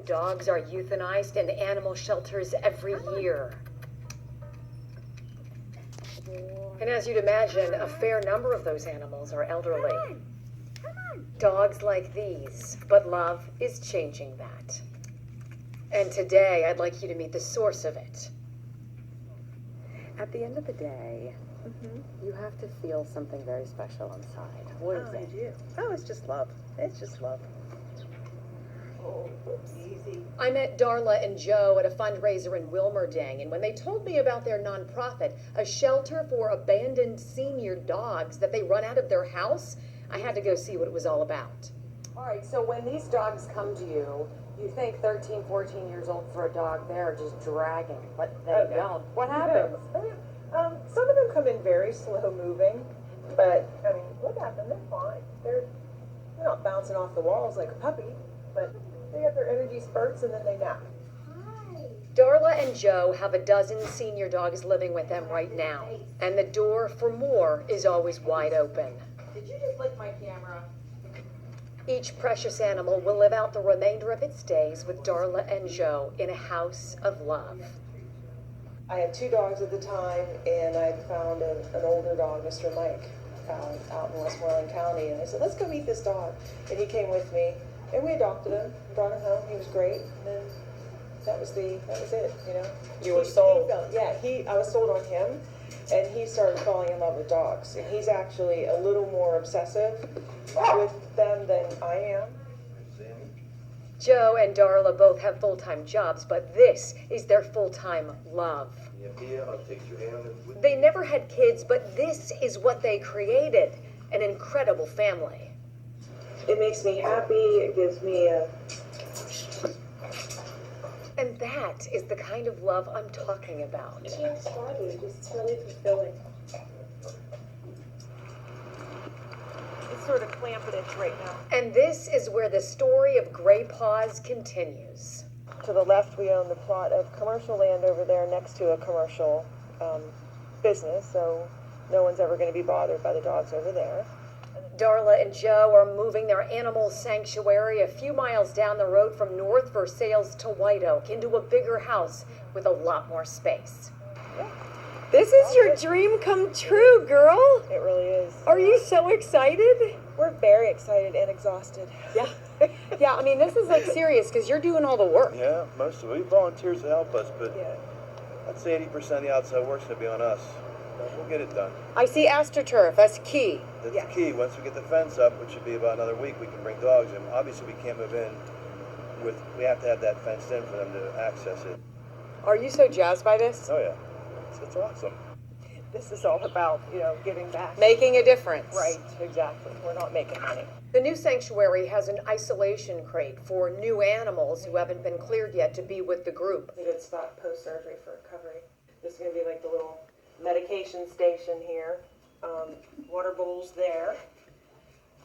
dogs are euthanized in animal shelters every year. And as you'd imagine, a fair number of those animals are elderly. Dogs like these, but love is changing that. And today, I'd like you to meet the source of it. At the end of the day, you have to feel something very special inside. What is it? I do. Oh, it's just love. It's just love. Oh, easy. I met Darla and Joe at a fundraiser in Wilmerding, and when they told me about their nonprofit, a shelter for abandoned senior dogs that they run out of their house, I had to go see what it was all about. All right, so when these dogs come to you, you think 13, 14 years old for a dog, they're just dragging, but they don't. What happens? Some of them come in very slow moving, but I mean, look at them, they're fine. They're not bouncing off the walls like a puppy, but they have their energy spurts and then they nap. Darla and Joe have a dozen senior dogs living with them right now, and the door for more is always wide open. Did you just lick my camera? Each precious animal will live out the remainder of its days with Darla and Joe in a house of love. I had 2 dogs at the time, and I found an older dog, Mr. Mike, out in Westmoreland County, and I said, let's go meet this dog. And he came with me, and we adopted him, brought him home. He was great, and then that was it, you know. You were sold. I was sold on him, and he started falling in love with dogs. And he's actually a little more obsessive with them than I am. Joe and Darla both have full-time jobs, but this is their full-time love. They never had kids, but this is what they created, an incredible family. It makes me happy. It gives me a... And that is the kind of love I'm talking about. I can't describe it. It's really fulfilling. It's sort of clamping right now. And this is where the story of Gray Paws continues. To the left, we own the plot of commercial land over there next to a commercial business, so no one's ever going to be bothered by the dogs over there. Darla and Joe are moving their animal sanctuary a few miles down the road from North Versailles to White Oak into a bigger house with a lot more space. Yeah. This is your dream come true, girl. It really is. Are you so excited? We're very excited and exhausted. Yeah. Yeah, I mean, this is like serious because you're doing all the work. Yeah, most of it. We have volunteers to help us, but Yeah. I'd say 80% of the outside work's going to be on us. We'll get it done. I see AstroTurf. That's key. That's Yeah. the key. Once we get the fence up, which should be about another week, we can bring dogs in. Obviously, we can't move in we have to have that fenced in for them to access it. Are you so jazzed by this? Oh, yeah. It's awesome. This is all about, giving back. Making a difference. Right, exactly. We're not making money. The new sanctuary has an isolation crate for new animals who haven't been cleared yet to be with the group. A good spot post-surgery for recovery. This is going to be like the little medication station here. Water bowls there.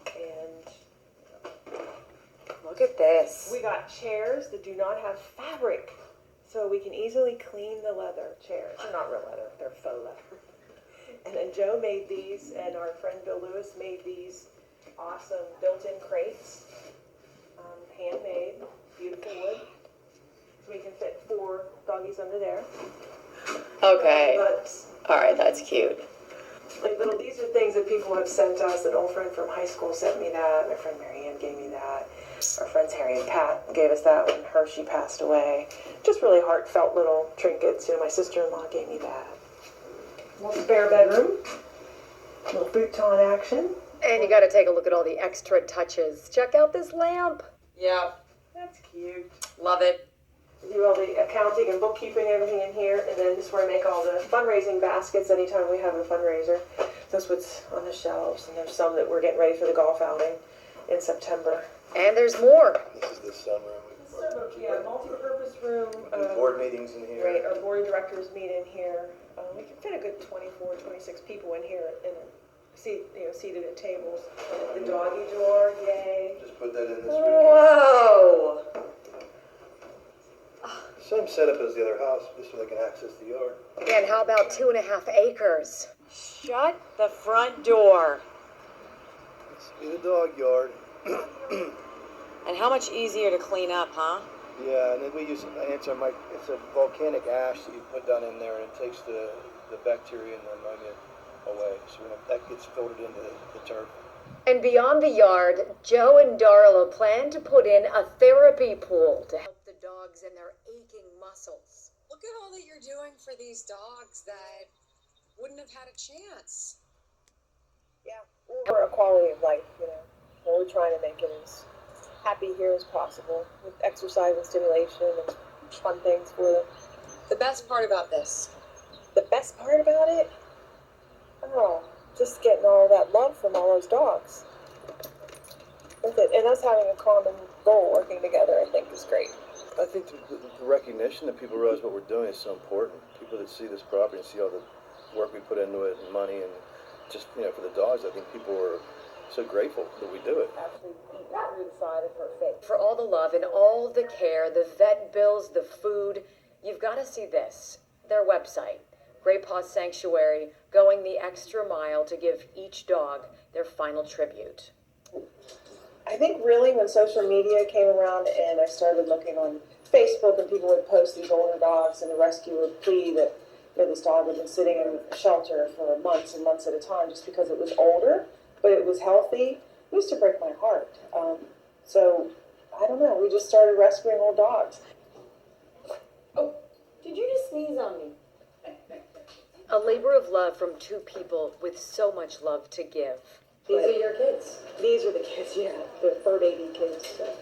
And Look at this. we got chairs that do not have fabric. So we can easily clean the leather chairs. They're not real leather, they're faux leather. And then Joe made these, and our friend Bill Lewis made these awesome built-in crates. Handmade, beautiful wood. So we can fit 4 doggies under there. Okay. But All right, that's cute. these are things that people have sent us. An old friend from high school sent me that. My friend Marianne gave me that. Our friends Harry and Pat gave us that when Hershey passed away. Just really heartfelt little trinkets. My sister-in-law gave me that. Little spare bedroom. Little futon action. And you got to take a look at all the extra touches. Check out this lamp. Yeah. That's cute. Love it. Do all the accounting and bookkeeping, everything in here, and then this is where I make all the fundraising baskets anytime we have a fundraiser. That's what's on the shelves, and there's some that we're getting ready for the golf outing in September. And there's more. This is the sunroom. Yeah, multi-purpose room. Board meetings in here. Right, our board of directors meet in here. We can fit a good 24, 26 people in here, and seated at tables. The doggy door, yay. Just put that in this Whoa. Same setup as the other house, just so they can access the yard. And how about 2.5 acres? Shut the front door. This will be the dog yard. And how much easier to clean up, huh? Yeah, and then we use it's a volcanic ash that you put down in there, and it takes the bacteria and the ammonia away. So that gets filtered into the turf. And beyond the yard, Joe and Darla plan to put in a therapy pool to help the dogs and their aching muscles. Look at all that you're doing for these dogs that wouldn't have had a chance. Yeah, or a quality of life, you know. So we're trying to make it as happy here as possible with exercise and stimulation and fun things for them. The best part about this. The best part about it? Oh, just getting all that love from all those dogs. With it, and us having a common goal working together, I think is great. I think the recognition that people realize what we're doing is so important. People that see this property and see all the work we put into it and money and just, you know, for the dogs, I think people are so grateful that we do it. Actually eating through the side of her face. For all the love and all the care, the vet bills, the food, you've got to see this. Their website, Great Paws Sanctuary, going the extra mile to give each dog their final tribute. I think really when social media came around and I started looking on Facebook and people would post these older dogs and the rescue would plead that, you know, this dog had been sitting in a shelter for months and months at a time just because it was older, but it was healthy. It used to break my heart. So, I don't know, we just started rescuing old dogs. Oh, did you just sneeze on me? A labor of love from two people with so much love to give. These are your kids. These are the kids, yeah, the fur baby kids. So.